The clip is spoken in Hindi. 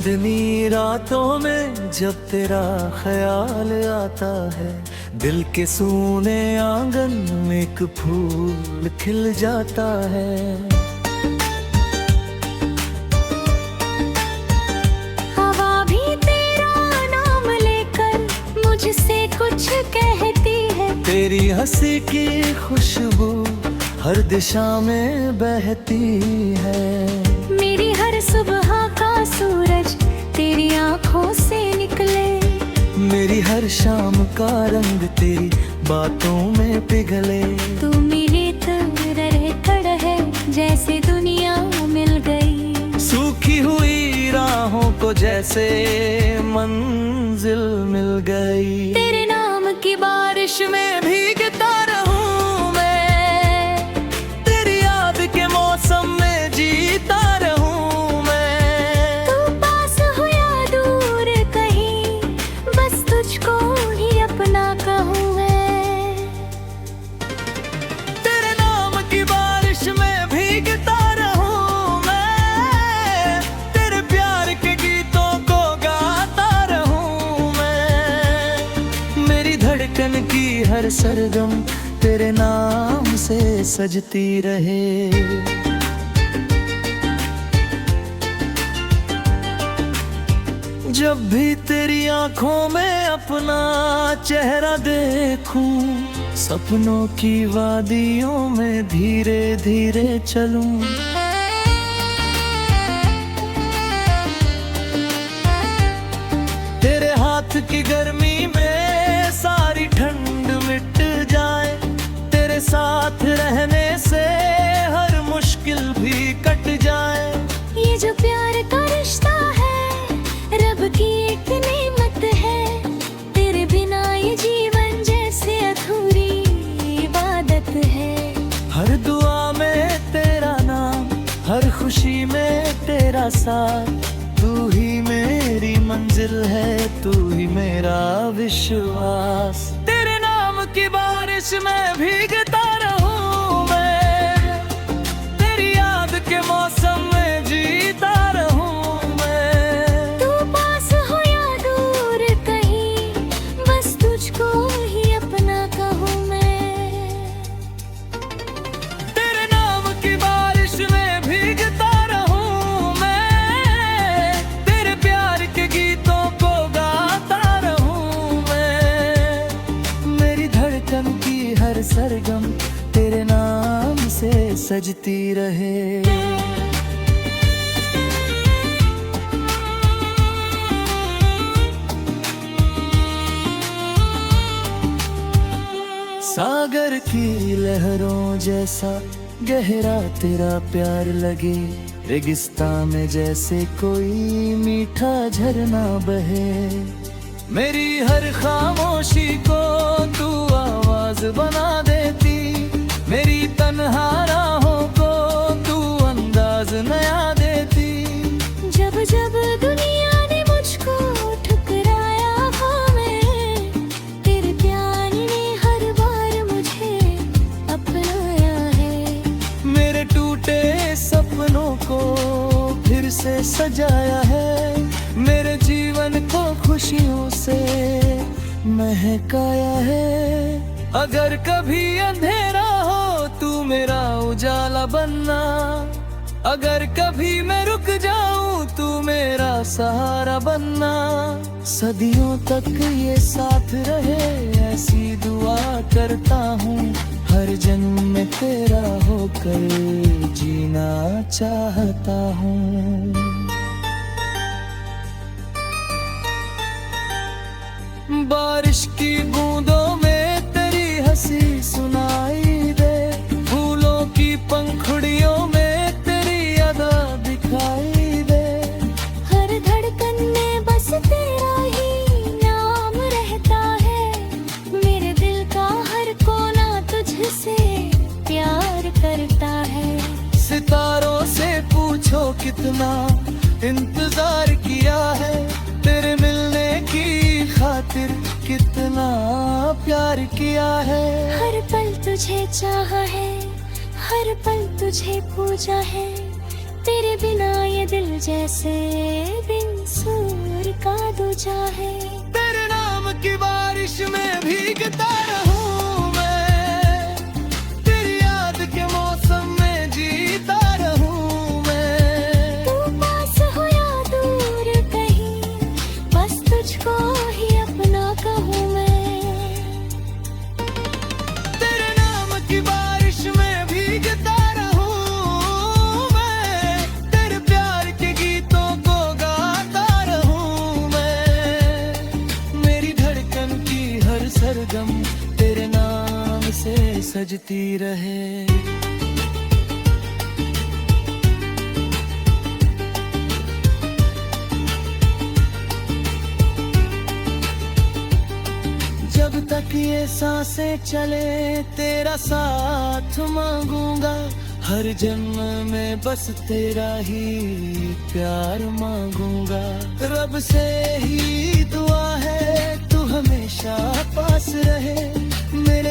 चांदनी रातों में जब तेरा ख्याल आता है, दिल के सूने आंगन में एक फूल खिल जाता है। हवा भी तेरा नाम लेकर मुझसे कुछ कहती है। तेरी हंसी की खुशबू हर दिशा में बहती है। मेरी हर सुबह का सूरज तेरी आंखों से निकले। मेरी हर शाम का रंग तेरी बातों में पिघले। तू मेरे तरह खड़ा है जैसे दुनिया मिल गई। सूखी हुई राहों को जैसे मंजिल मिल गई। तेरे नाम की बारिश में भीगता रहूं मैं, तेरी याद के मौसम में जीता रहूं मैं। तू पास हो या दूर कहीं, बस तुझको ही अपना कहूँ मैं। तेरे नाम की बारिश में भीगता रहूं मैं, तेरे प्यार के गीतों को गाता रहूं मैं। मेरी धड़कन की हर सरगम तेरे नाम से सजती रहे। जब भी तेरी आंखों में अपना चेहरा देखूं, सपनों की वादियों में धीरे धीरे चलूं। तेरे हाथ की गर्मी में सारी ठंड मिट जाए। तेरे साथ रहने से हर मुश्किल भी कट जाए। ये जो प्यार का रिश्ता है, रब की एक नेमत है। तेरे बिना ये जीवन जैसे अधूरी इबादत है। हर दुआ में तेरा नाम, हर खुशी में तेरा साथ। तू ही मेरी मंजिल है, तू ही मेरा विश्वास। तेरे नाम की बारिश में भीगता रहूं मैं, तेरी याद के मौसम में जीता रहूं मैं। तू पास हो या दूर कहीं, बस तुझको ही अपना कहूँ मैं। तेरे नाम की बारिश में भीगता रहूं मैं, तेरे प्यार के गीतों को गाता रहूं मैं। मेरी धड़कन की हर सरगम तेरे नाम से सजती रहे। सागर की लहरों जैसा गहरा तेरा प्यार लगे। रेगिस्तान में जैसे कोई मीठा झरना बहे। मेरी हर खामोशी को तू आवाज बना देती। मेरी तन्हा राहों को तू अंदाज नया देती। जब जब दुनिया ने मुझको ठुकराया हाँ मैं, तेरे प्यार ने हर बार मुझे अपनाया है। मेरे टूटे सपनों को फिर से सजाया है। मेरे जीवन को खुशियों से महकाया है। अगर कभी अंधेरा हो तू मेरा उजाला बनना। अगर कभी मैं रुक जाऊं तू मेरा सहारा बनना। सदियों तक ये साथ रहे ऐसी दुआ करता हूँ। हर जन्म में तेरा होकर जीना चाहता हूँ। बारिश की बूंदों में तेरी हंसी सुनाई दे। फूलों की पंखुड़ियों में तेरी अदा दिखाई दे। हर धड़कन में बस तेरा ही नाम रहता है। मेरे दिल का हर कोना तुझसे प्यार करता है। सितारों से पूछो कितना इंतजार किया है। तेरे मिलने की खातिर कितना प्यार किया है। हर पल तुझे चाहा है, हर पल तुझे पूजा है। तेरे बिना ये दिल जैसे दिन कसूर का दूजा है। तेरे नाम की बारिश में भीगता रहूं मैं, तेरी याद के मौसम में जीता रहूं मैं। तू पास हो या दूर कहीं, बस तुझको ही अपना कहूँ मैं। तेरे नाम की बारिश में भीगता रहूं मैं, तेरे प्यार के गीतों को गाता रहूं मैं। मेरी धड़कन की हर सरगम तेरे नाम से सजती रहे। जब तक ये सांसें चले तेरा साथ मांगूंगा, हर जन्म में बस तेरा ही प्यार मांगूंगा। रब से ही दुआ है तू हमेशा पास रहे, मेरे